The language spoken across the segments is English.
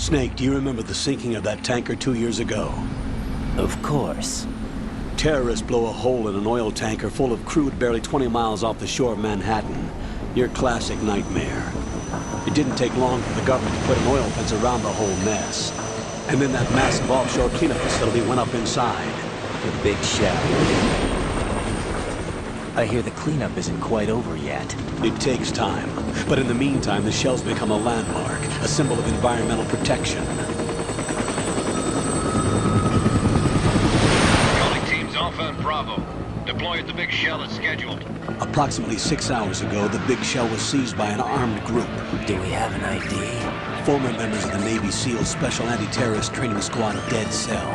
Snake, do you remember the sinking of that tanker 2 years ago? Of course. Terrorists blow a hole in an oil tanker full of crude barely 20 miles off the shore of Manhattan. Your classic nightmare. It didn't take long for the government to put an oil fence around the whole mess. And then that massive offshore cleanup facility went up inside. The big shell. I hear the cleanup isn't quite over yet. It takes time. But in the meantime, the shell's become a landmark, a symbol of environmental protection. Calling teams Alpha and Bravo. Deploy at the big shell as scheduled. Approximately 6 hours ago, the big shell was seized by an armed group. Do we have an ID? Former members of the Navy SEAL Special Anti-Terrorist Training Squad Dead Cell.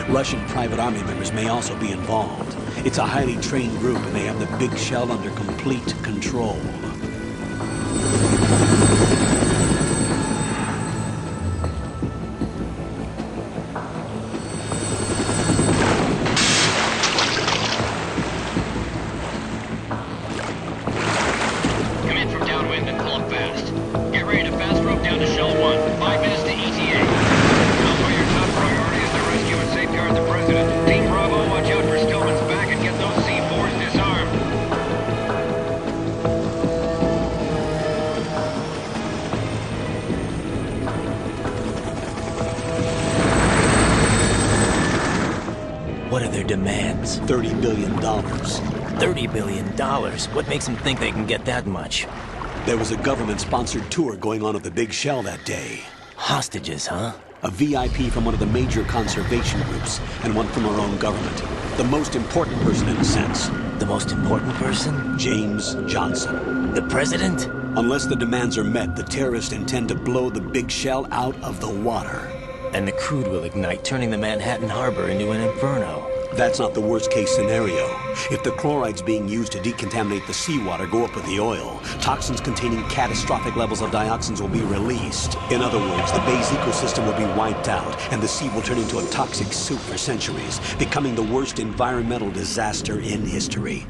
Russian private army members may also be involved. It's a highly trained group, and they have the big shell under complete control. Come in from downwind and pull up fast. Get ready to fast rope down to Shell 1. 5 minutes to ETA. Alpha, your top priority is to rescue and safeguard the President. Team Bravo, watch out for Stillman's back and get those C4s disarmed. What are their demands? $30 billion. $30 billion? What makes them think they can get that much? There was a government-sponsored tour going on at the big shell that day. Hostages, huh? A VIP from one of the major conservation groups, and one from our own government. The most important person in a sense. The most important person? James Johnson. The president? Unless the demands are met, the terrorists intend to blow the big shell out of the water. And the crude will ignite, turning the Manhattan Harbor into an inferno. That's not the worst-case scenario. If the chlorides being used to decontaminate the seawater go up with the oil, toxins containing catastrophic levels of dioxins will be released. In other words, the bay's ecosystem will be wiped out, and the sea will turn into a toxic soup for centuries, becoming the worst environmental disaster in history.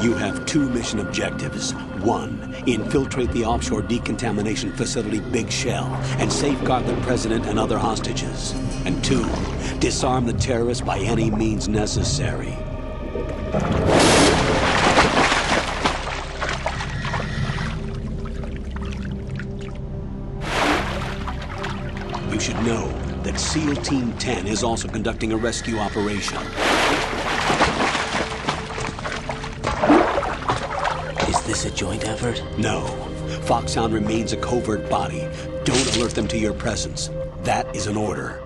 You have 2 mission objectives. 1, infiltrate the offshore decontamination facility Big Shell and safeguard the president and other hostages. And 2, disarm the terrorists by any means necessary. You should know that SEAL Team 10 is also conducting a rescue operation. Is this a joint effort? No. Foxhound remains a covert body. Don't alert them to your presence. That is an order.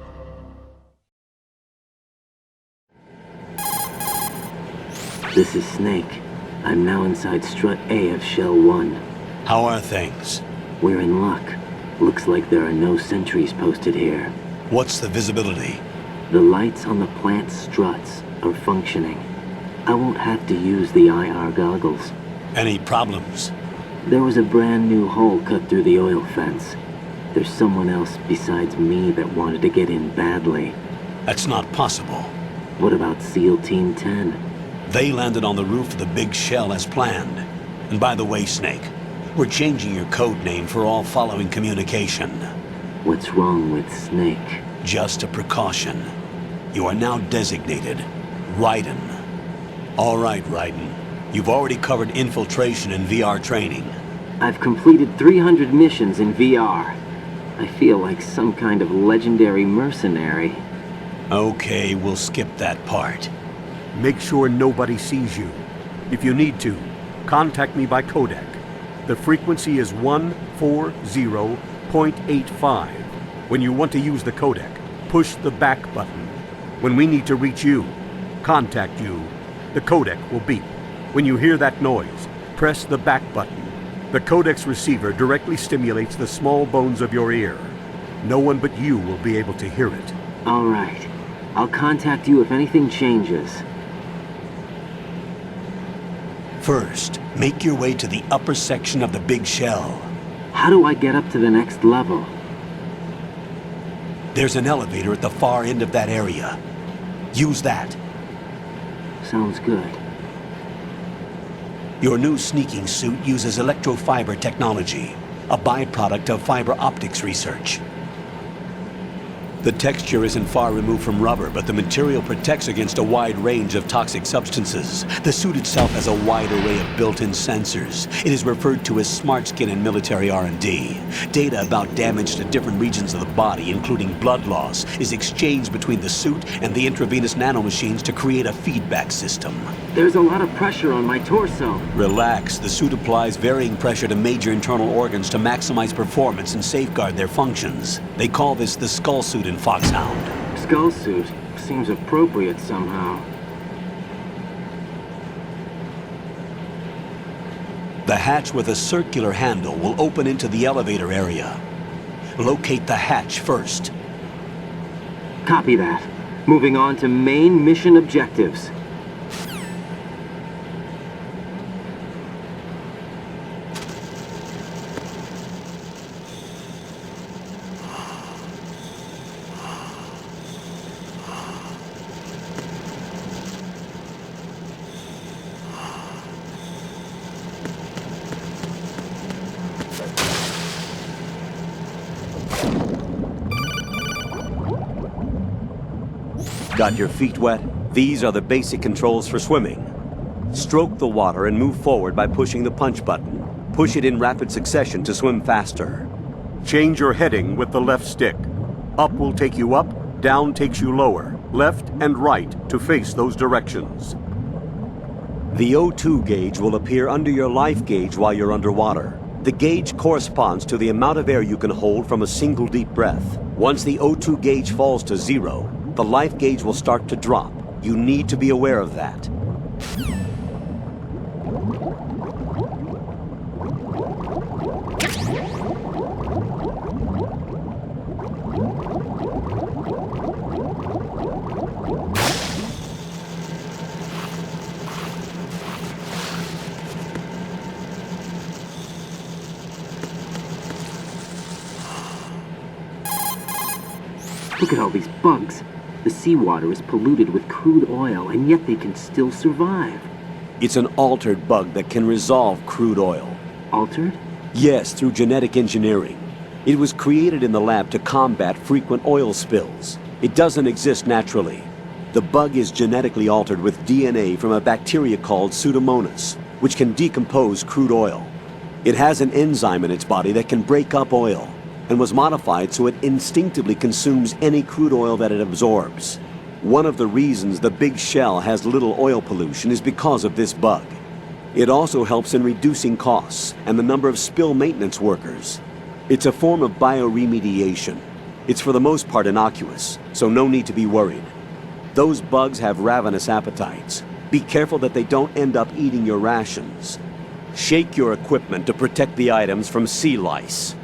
This is Snake. I'm now inside Strut A of Shell 1. How are things? We're in luck. Looks like there are no sentries posted here. What's the visibility? The lights on the plant's struts are functioning. I won't have to use the IR goggles. Any problems? There was a brand new hole cut through the oil fence. There's someone else besides me that wanted to get in badly. That's not possible. What about SEAL Team 10? They landed on the roof of the Big Shell as planned. And by the way, Snake, we're changing your code name for all following communication. What's wrong with Snake? Just a precaution. You are now designated Raiden. All right, Raiden. You've already covered infiltration and VR training. I've completed 300 missions in VR. I feel like some kind of legendary mercenary. Okay, we'll skip that part. Make sure nobody sees you. If you need to, contact me by codec. The frequency is 140.85. When you want to use the codec, push the back button. When we need to reach you, contact you, the codec will beep. When you hear that noise, press the back button. The codec's receiver directly stimulates the small bones of your ear. No one but you will be able to hear it. All right. I'll contact you if anything changes. First, make your way to the upper section of the Big Shell. How do I get up to the next level? There's an elevator at the far end of that area. Use that. Sounds good. Your new sneaking suit uses electrofiber technology, a byproduct of fiber optics research. The texture isn't far removed from rubber, but the material protects against a wide range of toxic substances. The suit itself has a wide array of built-in sensors. It is referred to as smart skin in military R&D. Data about damage to different regions of the body, including blood loss, is exchanged between the suit and the intravenous nanomachines to create a feedback system. There's a lot of pressure on my torso. Relax. The suit applies varying pressure to major internal organs to maximize performance and safeguard their functions. They call this the skull suit in Foxhound. Skull suit seems appropriate somehow. The hatch with a circular handle will open into the elevator area. Locate the hatch first. Copy that. Moving on to main mission objectives. Got your feet wet? These are the basic controls for swimming. Stroke the water and move forward by pushing the punch button. Push it in rapid succession to swim faster. Change your heading with the left stick. Up will take you up, down takes you lower, left and right to face those directions. The O2 gauge will appear under your life gauge while you're underwater. The gauge corresponds to the amount of air you can hold from a single deep breath. Once the O2 gauge falls to 0, the life gauge will start to drop. You need to be aware of that. Look at all these bugs. The seawater is polluted with crude oil, and yet they can still survive. It's an altered bug that can resolve crude oil. Altered? Yes, through genetic engineering. It was created in the lab to combat frequent oil spills. It doesn't exist naturally. The bug is genetically altered with DNA from a bacteria called Pseudomonas, which can decompose crude oil. It has an enzyme in its body that can break up oil, and was modified so it instinctively consumes any crude oil that it absorbs. One of the reasons the Big Shell has little oil pollution is because of this bug. It also helps in reducing costs and the number of spill maintenance workers. It's a form of bioremediation. It's for the most part innocuous, so no need to be worried. Those bugs have ravenous appetites. Be careful that they don't end up eating your rations. Shake your equipment to protect the items from sea lice.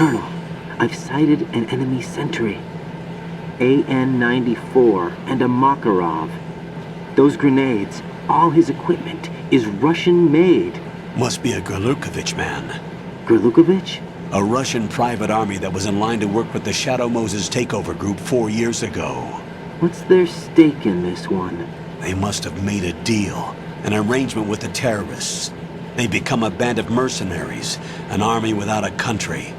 Colonel, I've sighted an enemy sentry. AN-94 and a Makarov. Those grenades, all his equipment, is Russian-made. Must be a Gurlukovich man. Gerlukovich? A Russian private army that was in line to work with the Shadow Moses takeover group 4 years ago. What's their stake in this one? They must have made a deal, an arrangement with the terrorists. They become a band of mercenaries, an army without a country.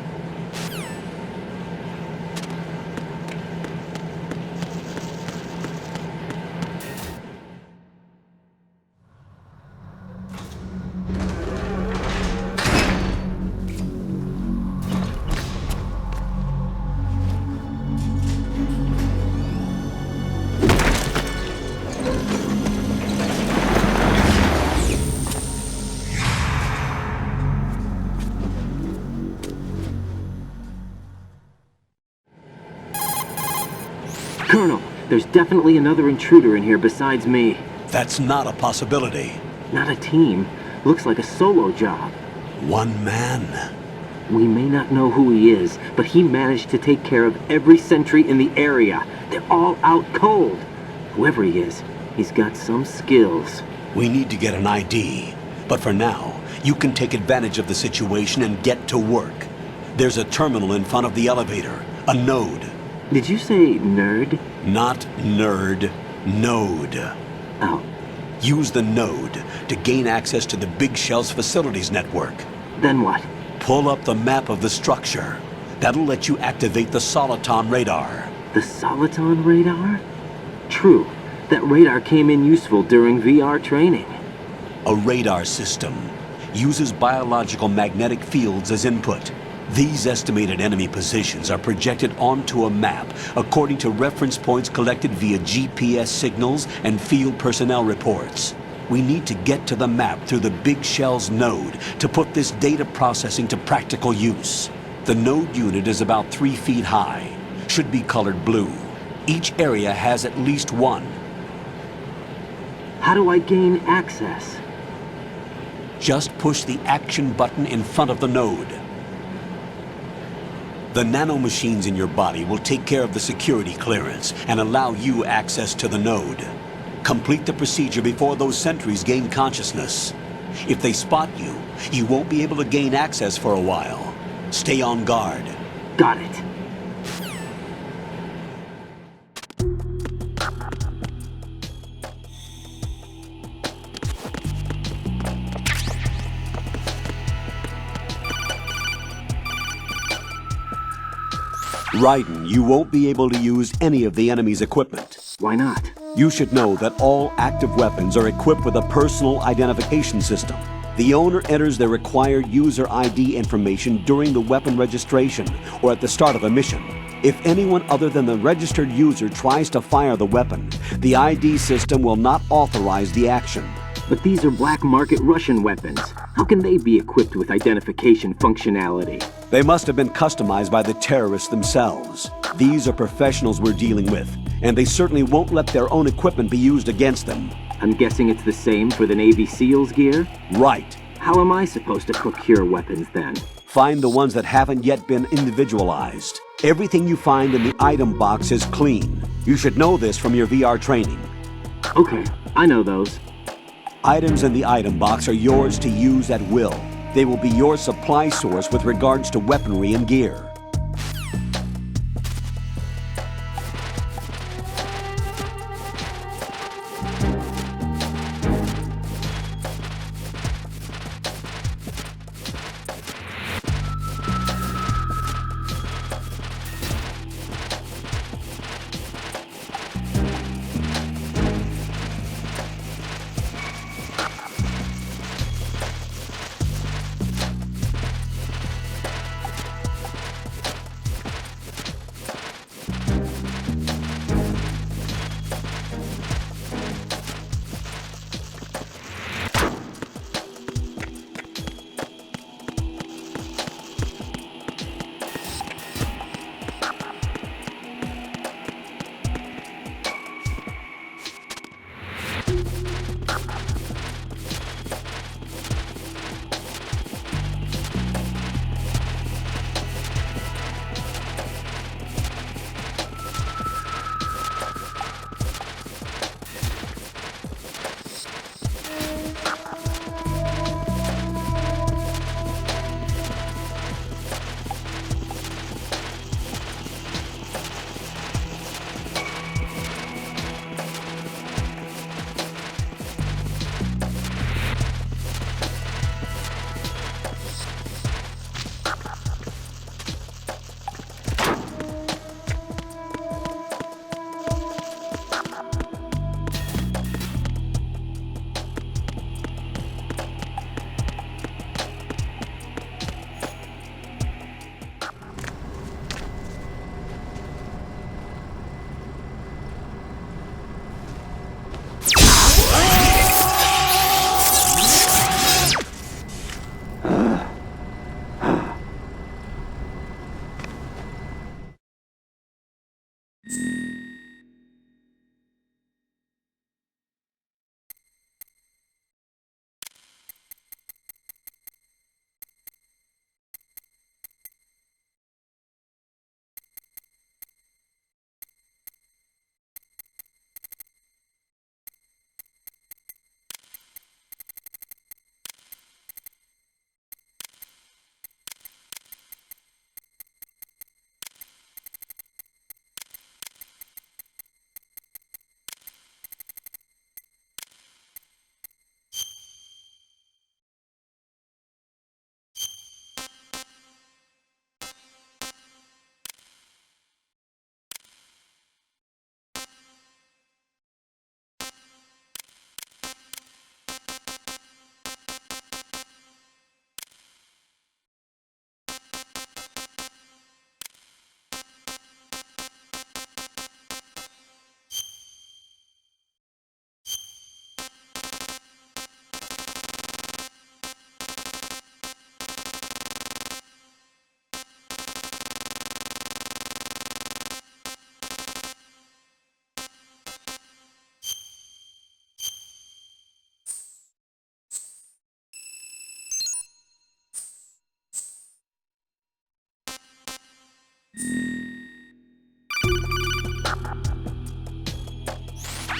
Colonel, there's definitely another intruder in here besides me. That's not a possibility. Not a team. Looks like a solo job. One man. We may not know who he is, but he managed to take care of every sentry in the area. They're all out cold. Whoever he is, he's got some skills. We need to get an ID. But for now, you can take advantage of the situation and get to work. There's a terminal in front of the elevator. A node. Did you say nerd? Not nerd. Node. Oh, Use the node to gain access to the Big Shell's facilities network. then what? Pull up the map of the structure. That'll let you activate the Soliton radar. The Soliton radar? True. That radar came in useful during VR training. A radar system uses biological magnetic fields as input. These estimated enemy positions are projected onto a map according to reference points collected via GPS signals and field personnel reports. We need to get to the map through the Big Shell's node to put this data processing to practical use. The node unit is about 3 feet high, should be colored blue. Each area has at least one. How do I gain access? Just push the action button in front of the node. The nanomachines in your body will take care of the security clearance and allow you access to the node. Complete the procedure before those sentries gain consciousness. If they spot you, you won't be able to gain access for a while. Stay on guard. Got it. Raiden, you won't be able to use any of the enemy's equipment. Why not? You should know that all active weapons are equipped with a personal identification system. The owner enters their required user ID information during the weapon registration or at the start of a mission. If anyone other than the registered user tries to fire the weapon, the ID system will not authorize the action. But these are black market Russian weapons. How can they be equipped with identification functionality? They must have been customized by the terrorists themselves. These are professionals we're dealing with, and they certainly won't let their own equipment be used against them. I'm guessing it's the same for the Navy SEALs gear? Right. How am I supposed to procure weapons then? Find the ones that haven't yet been individualized. Everything you find in the item box is clean. You should know this from your VR training. Okay, I know those. Items in the item box are yours to use at will. They will be your supply source with regards to weaponry and gear.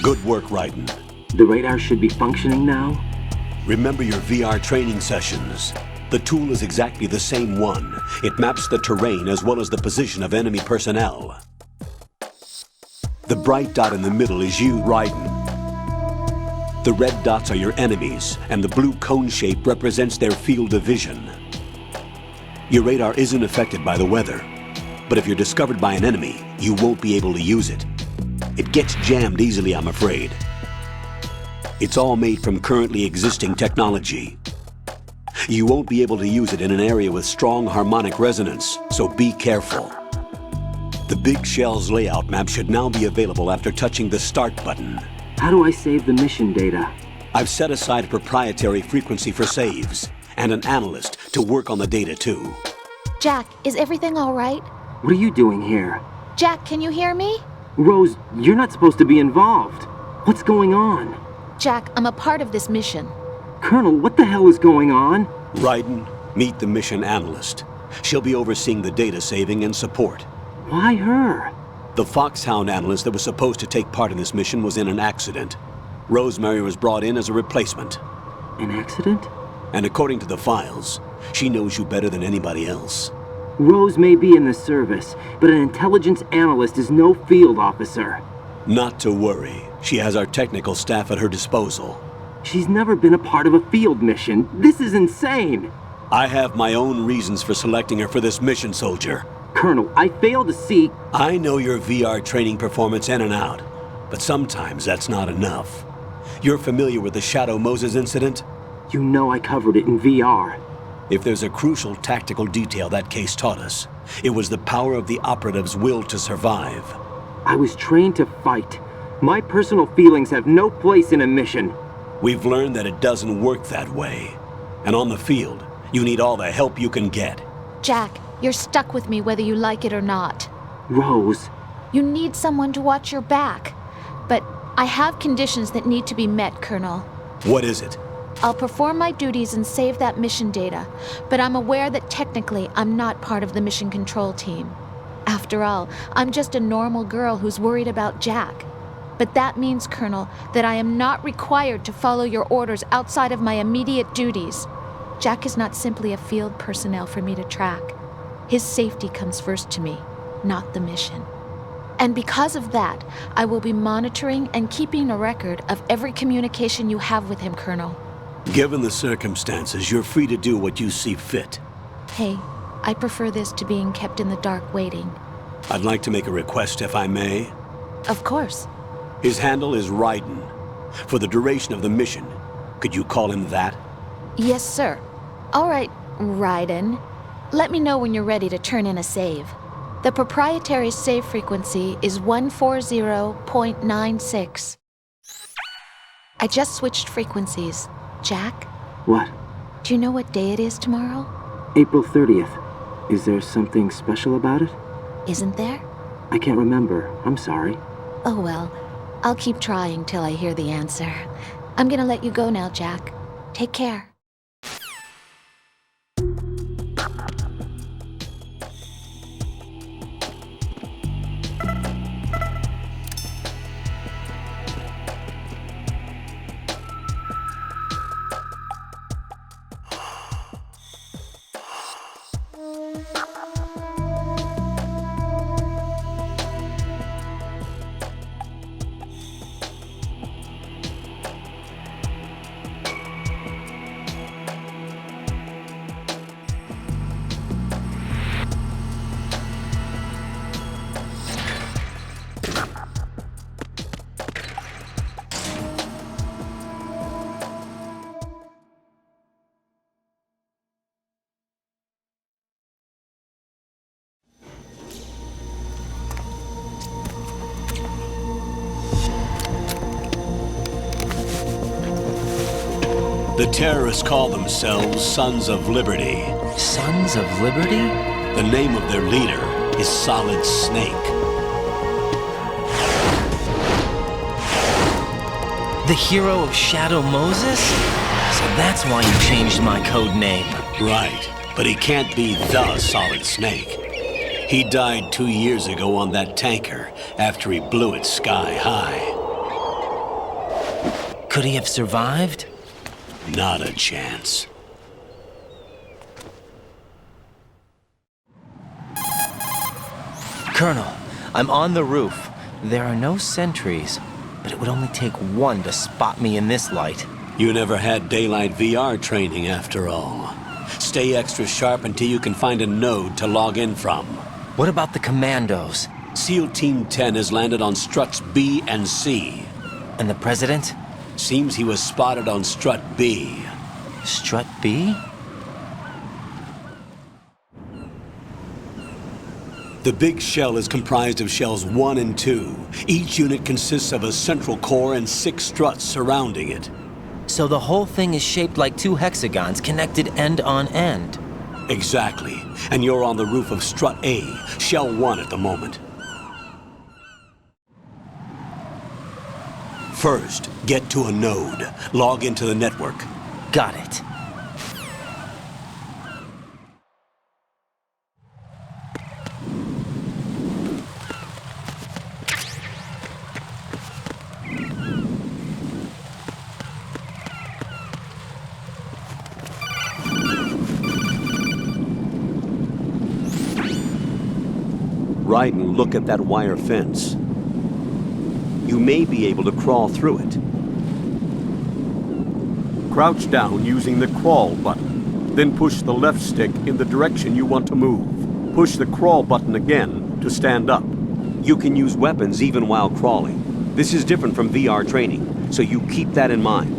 Good work, Raiden. The radar should be functioning now? Remember your VR training sessions. The tool is exactly the same one. It maps the terrain as well as the position of enemy personnel. The bright dot in the middle is you, Raiden. The red dots are your enemies, and the blue cone shape represents their field of vision. Your radar isn't affected by the weather, but if you're discovered by an enemy, you won't be able to use it. It gets jammed easily, I'm afraid. It's all made from currently existing technology. You won't be able to use it in an area with strong harmonic resonance, so be careful. The Big Shell's layout map should now be available after touching the Start button. How do I save the mission data? I've set aside a proprietary frequency for saves, and an analyst to work on the data too. Jack, is everything all right? What are you doing here? Jack, can you hear me? Rose, you're not supposed to be involved. What's going on? Jack, I'm a part of this mission. Colonel, what the hell is going on? Raiden, meet the mission analyst. She'll be overseeing the data saving and support. Why her? The Foxhound analyst that was supposed to take part in this mission was in an accident. Rosemary was brought in as a replacement. An accident? And according to the files, she knows you better than anybody else. Rose may be in the service, but an intelligence analyst is no field officer. Not to worry. She has our technical staff at her disposal. She's never been a part of a field mission. This is insane! I have my own reasons for selecting her for this mission, soldier. Colonel, I fail to see... I know your VR training performance in and out, but sometimes that's not enough. You're familiar with the Shadow Moses incident? You know I covered it in VR. If there's a crucial tactical detail that case taught us, it was the power of the operative's will to survive. I was trained to fight. My personal feelings have no place in a mission. We've learned that it doesn't work that way. And on the field, you need all the help you can get. Jack, you're stuck with me whether you like it or not. Rose. You need someone to watch your back. But I have conditions that need to be met, Colonel. What is it? I'll perform my duties and save that mission data, but I'm aware that technically I'm not part of the mission control team. After all, I'm just a normal girl who's worried about Jack. But that means, Colonel, that I am not required to follow your orders outside of my immediate duties. Jack is not simply a field personnel for me to track. His safety comes first to me, not the mission. And because of that, I will be monitoring and keeping a record of every communication you have with him, Colonel. Given the circumstances, you're free to do what you see fit. Hey, I prefer this to being kept in the dark waiting. I'd like to make a request, if I may. Of course. His handle is Raiden. For the duration of the mission, could you call him that? Yes, sir. All right, Raiden. Let me know when you're ready to turn in a save. The proprietary save frequency is 140.96. I just switched frequencies. Jack, What? do you know what day it is tomorrow? April 30th. Is there something special about it? Isn't there? I can't remember. I'm sorry. Oh well, I'll keep trying till I hear the answer. I'm gonna let you go now, Jack. Take care. The terrorists call themselves Sons of Liberty. Sons of Liberty? The name of their leader is Solid Snake. The hero of Shadow Moses? So that's why you changed my code name. Right, but he can't be the Solid Snake. He died 2 years ago on that tanker after he blew it sky high. Could he have survived? Not a chance. Colonel, I'm on the roof. There are no sentries, but it would only take one to spot me in this light. You never had daylight VR training after all. Stay extra sharp until you can find a node to log in from. What about the commandos? SEAL Team 10 has landed on struts B and C. And the president? Seems he was spotted on strut B. Strut B? The big shell is comprised of shells 1 and 2. Each unit consists of a central core and 6 struts surrounding it. So the whole thing is shaped like 2 hexagons connected end on end. Exactly. And you're on the roof of strut A, shell 1 at the moment. First, get to a node. Log into the network. Got it. Right, and look at that wire fence. You may be able to crawl through it. Crouch down using the crawl button. Then push the left stick in the direction you want to move. Push the crawl button again to stand up. You can use weapons even while crawling. This is different from VR training, so you keep that in mind.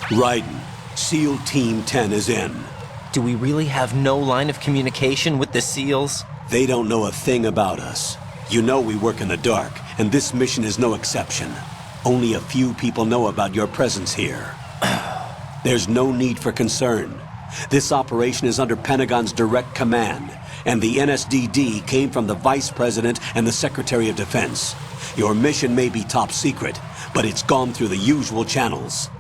Raiden, SEAL Team 10 is in. Do we really have no line of communication with the SEALs? They don't know a thing about us. You know we work in the dark, and this mission is no exception. Only a few people know about your presence here. There's no need for concern. This operation is under Pentagon's direct command, and the NSDD came from the Vice President and the Secretary of Defense. Your mission may be top secret, but it's gone through the usual channels.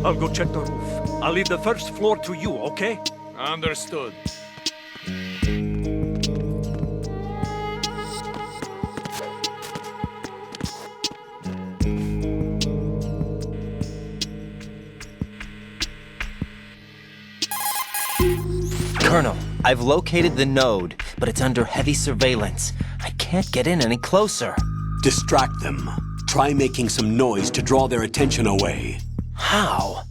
I'll go check the roof. I'll leave the first floor to you, okay? Understood. Colonel, I've located the node, but it's under heavy surveillance. I can't get in any closer. Distract them. Try making some noise to draw their attention away. How?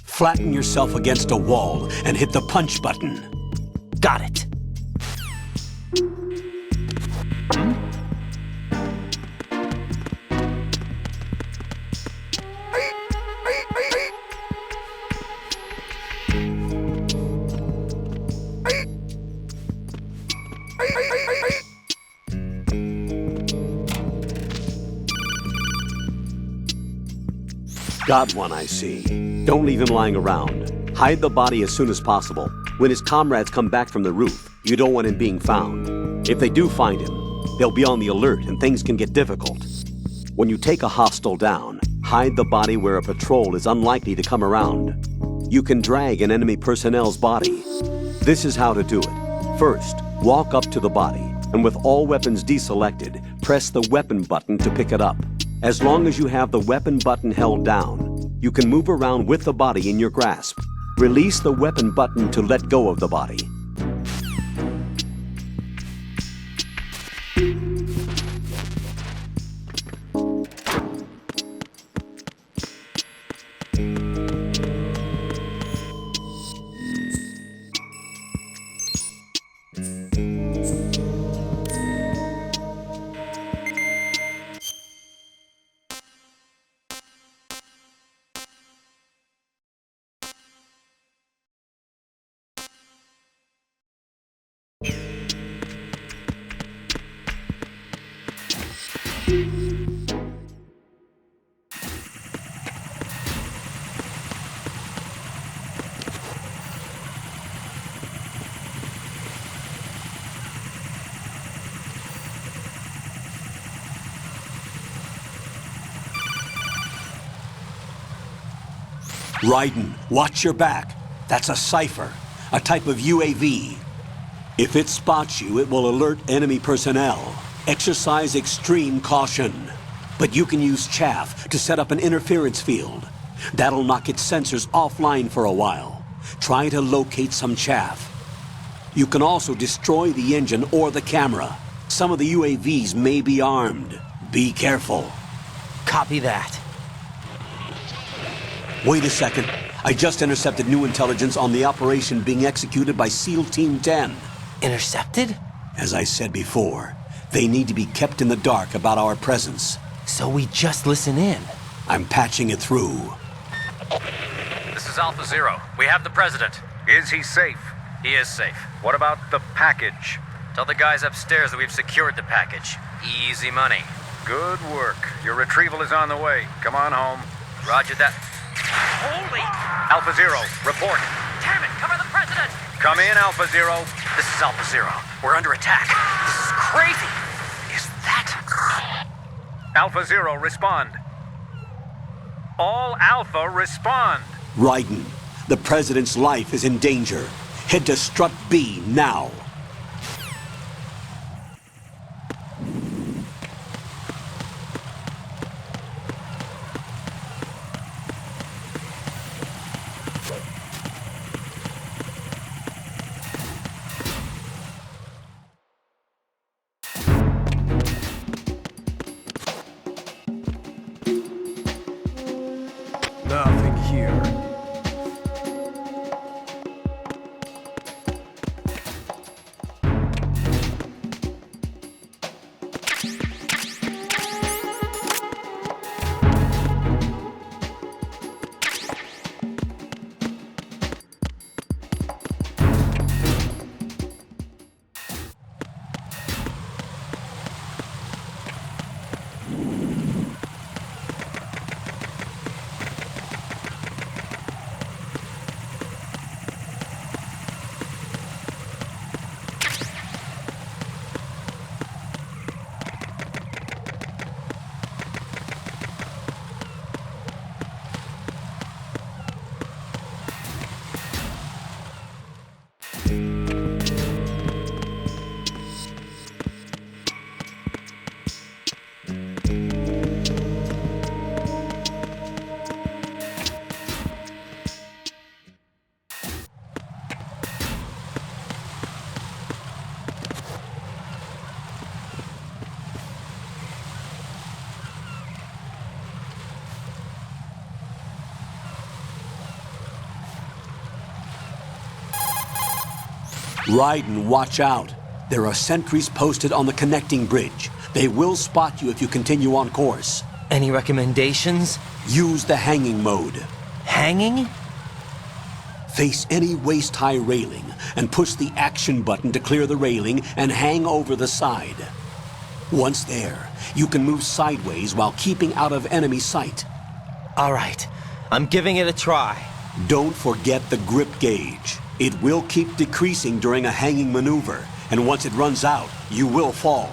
Flatten yourself against a wall and hit the punch button. Got it. Got one, I see. Don't leave him lying around. Hide the body as soon as possible. When his comrades come back from the roof, you don't want him being found. If they do find him, they'll be on the alert and things can get difficult. When you take a hostile down, hide the body where a patrol is unlikely to come around. You can drag an enemy personnel's body. This is how to do it. First, walk up to the body, and with all weapons deselected, press the weapon button to pick it up. As long as you have the weapon button held down, you can move around with the body in your grasp. Release the weapon button to let go of the body. Raiden, watch your back. That's a cipher, a type of UAV. If it spots you, it will alert enemy personnel. Exercise extreme caution. But you can use chaff to set up an interference field. That'll knock its sensors offline for a while. Try to locate some chaff. You can also destroy the engine or the camera. Some of the UAVs may be armed. Be careful. Copy that. Wait a second. I just intercepted new intelligence on the operation being executed by SEAL Team 10. Intercepted? As I said before, they need to be kept in the dark about our presence. So we just listen in. I'm patching it through. This is Alpha Zero. We have the president. Is he safe? He is safe. What about the package? Tell the guys upstairs that we've secured the package. Easy money. Good work. Your retrieval is on the way. Come on home. Roger that. Holy! Alpha Zero, report. Damn it! Cover the president! Come in, Alpha Zero. This is Alpha Zero. We're under attack. This is crazy. Is that... Alpha Zero, respond. All Alpha, respond. Raiden, the President's life is in danger. Head to Strut B now. Nothing here. Raiden, watch out. There are sentries posted on the connecting bridge. They will spot you if you continue on course. Any recommendations? Use the hanging mode. Hanging? Face any waist-high railing and push the action button to clear the railing and hang over the side. Once there, you can move sideways while keeping out of enemy sight. All right. I'm giving it a try. Don't forget the grip gauge. It will keep decreasing during a hanging maneuver, and once it runs out, you will fall.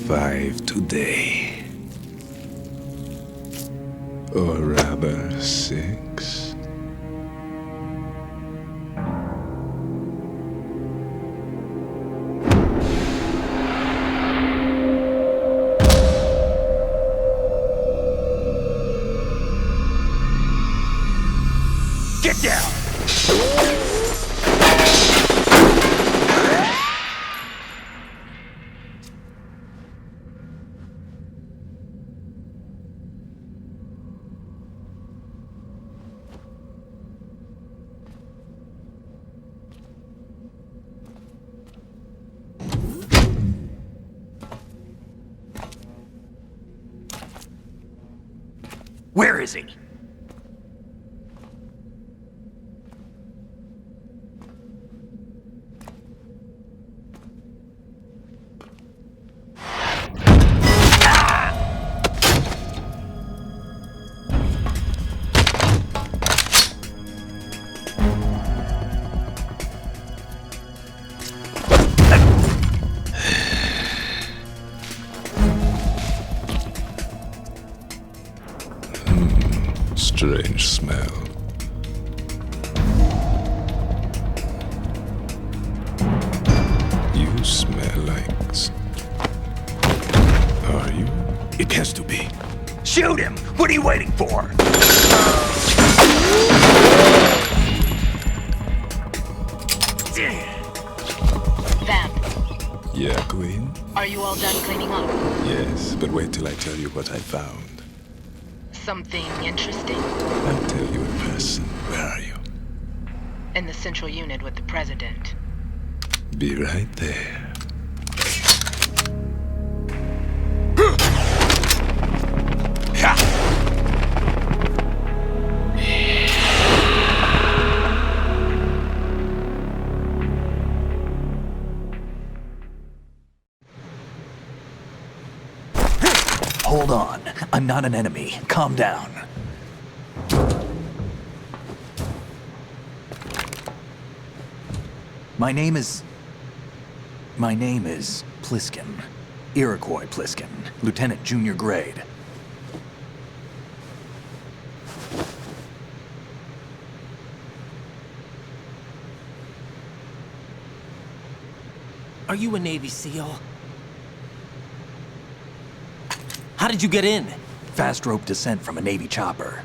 5 today. Or rather 6. Get down! Where is he? Strange smell. You smell like... Are you? It has to be. Shoot him! What are you waiting for? Vamp, Yeah, Queen? are you all done cleaning up? Yes, but wait till I tell you what I found. Something interesting? I'll tell you in person. Where are you? In the central unit with the president. Be right there. Hold on. I'm not an enemy. Calm down. My name is Pliskin. Iroquois Pliskin. Lieutenant Junior Grade. Are you a Navy SEAL? How did you get in? Fast rope descent from a Navy chopper.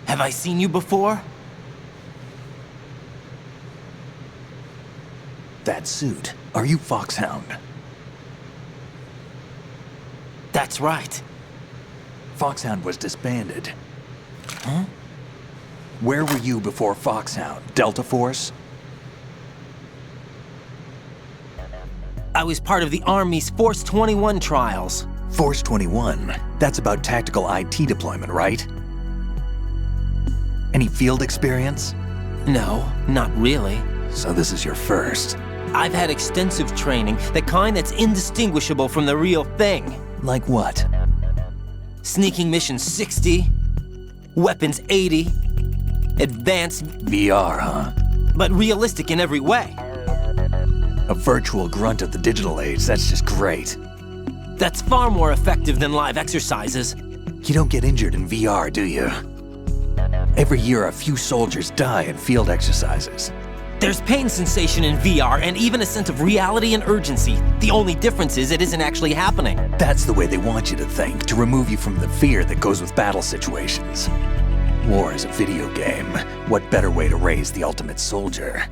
Have I seen you before? That suit. Are you Foxhound? That's right. Foxhound was disbanded. Huh? Where were you before Foxhound? Delta Force? I was part of the Army's Force 21 trials. Force 21? That's about tactical IT deployment, right? Any field experience? No, not really. So this is your first. I've had extensive training, the kind that's indistinguishable from the real thing. Like what? Sneaking mission 60, weapons 80, advanced... VR, huh? But realistic in every way. A virtual grunt of the digital age, that's just great. That's far more effective than live exercises. You don't get injured in VR, do you? Every year, a few soldiers die in field exercises. There's pain sensation in VR and even a sense of reality and urgency. The only difference is it isn't actually happening. That's the way they want you to think, to remove you from the fear that goes with battle situations. War is a video game. What better way to raise the ultimate soldier?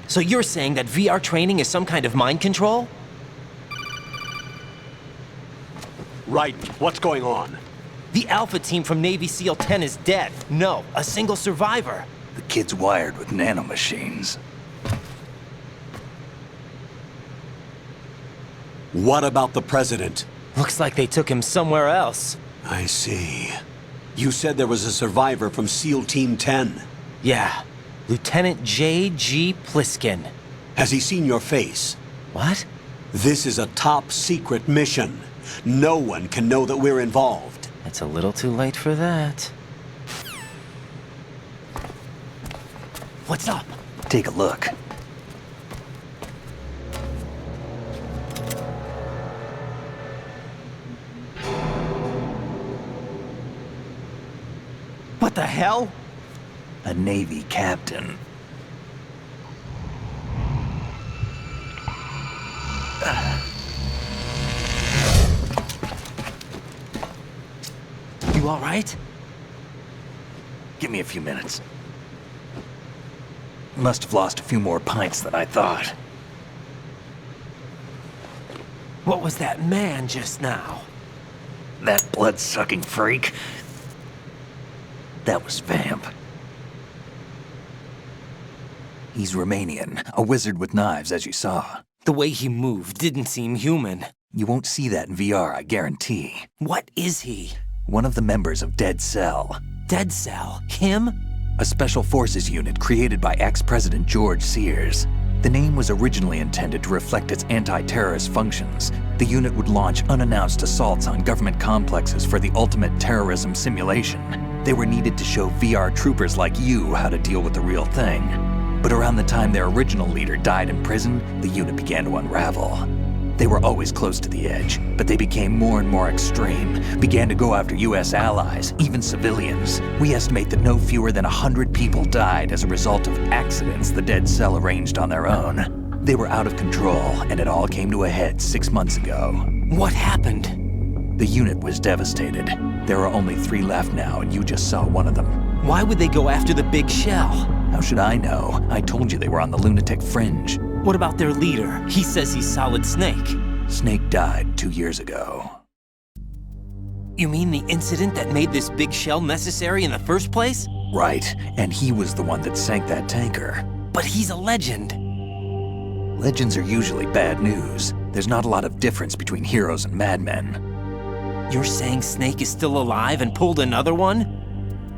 So you're saying that VR training is some kind of mind control? Right. What's going on? The Alpha team from Navy SEAL 10 is dead. No, a single survivor. The kid's wired with nanomachines. What about the president? Looks like they took him somewhere else. I see. You said there was a survivor from SEAL Team 10. Yeah. Lieutenant J.G. Pliskin. Has he seen your face? What? This is a top secret mission. No one can know that we're involved. It's a little too late for that. What's up? Take a look. What the hell? A Navy captain. You all right? Give me a few minutes. Must have lost a few more pints than I thought. What was that man just now? That blood-sucking freak. That was Vamp. He's Romanian, a wizard with knives, as you saw. The way he moved didn't seem human. You won't see that in VR, I guarantee. What is he? One of the members of Dead Cell. Dead Cell? Him? A special forces unit created by ex-President George Sears. The name was originally intended to reflect its anti-terrorist functions. The unit would launch unannounced assaults on government complexes for the ultimate terrorism simulation. They were needed to show VR troopers like you how to deal with the real thing. But around the time their original leader died in prison, the unit began to unravel. They were always close to the edge, but they became more and more extreme, began to go after US allies, even civilians. We estimate that no fewer than 100 people died as a result of accidents the Dead Cell arranged on their own. They were out of control, and it all came to a head 6 months ago. What happened? The unit was devastated. There are only 3 left now, and you just saw one of them. Why would they go after the big shell? How should I know? I told you they were on the lunatic fringe. What about their leader? He says he's Solid Snake. Snake died 2 years ago. You mean the incident that made this big shell necessary in the first place? Right, and he was the one that sank that tanker. But he's a legend. Legends are usually bad news. There's not a lot of difference between heroes and madmen. You're saying Snake is still alive and pulled another one?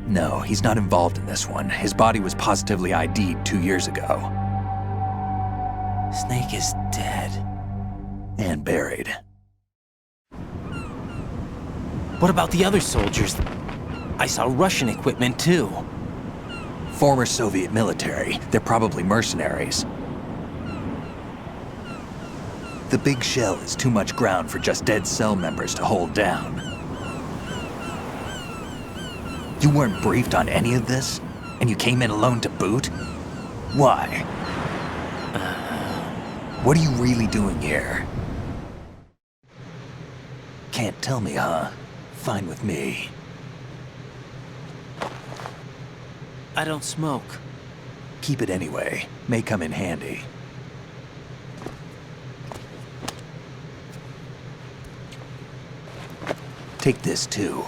No, he's not involved in this one. His body was positively ID'd 2 years ago. Snake is dead. And buried. What about the other soldiers? I saw Russian equipment too. Former Soviet military. They're probably mercenaries. The big shell is too much ground for just Dead Cell members to hold down. You weren't briefed on any of this? And you came in alone to boot? Why? What are you really doing here? Can't tell me, huh? Fine with me. I don't smoke. Keep it anyway. May come in handy. Take this too.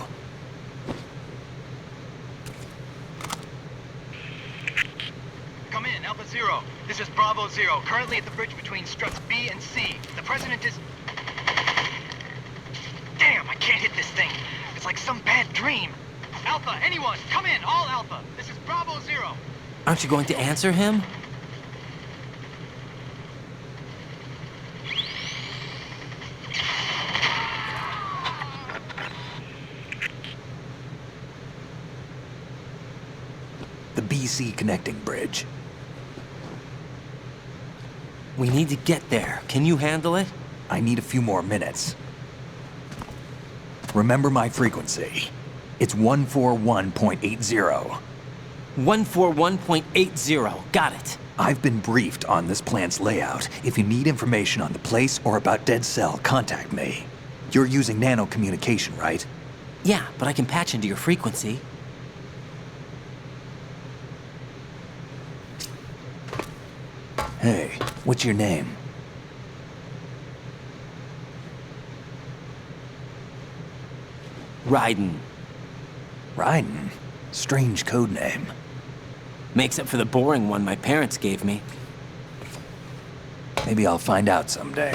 Come in, Alpha Zero. This is Bravo Zero, currently at the bridge between struts B and C. The President is... Damn, I can't hit this thing. It's like some bad dream. Alpha, anyone, come in, all Alpha. This is Bravo Zero. Aren't you going to answer him? The BC connecting bridge. We need to get there. Can you handle it? I need a few more minutes. Remember my frequency. It's 141.80. 141.80. Got it. I've been briefed on this plant's layout. If you need information on the place or about Dead Cell, contact me. You're using nano communication, right? Yeah, but I can patch into your frequency. Hey, what's your name? Raiden. Raiden? Strange code name. Makes up for the boring one my parents gave me. Maybe I'll find out someday.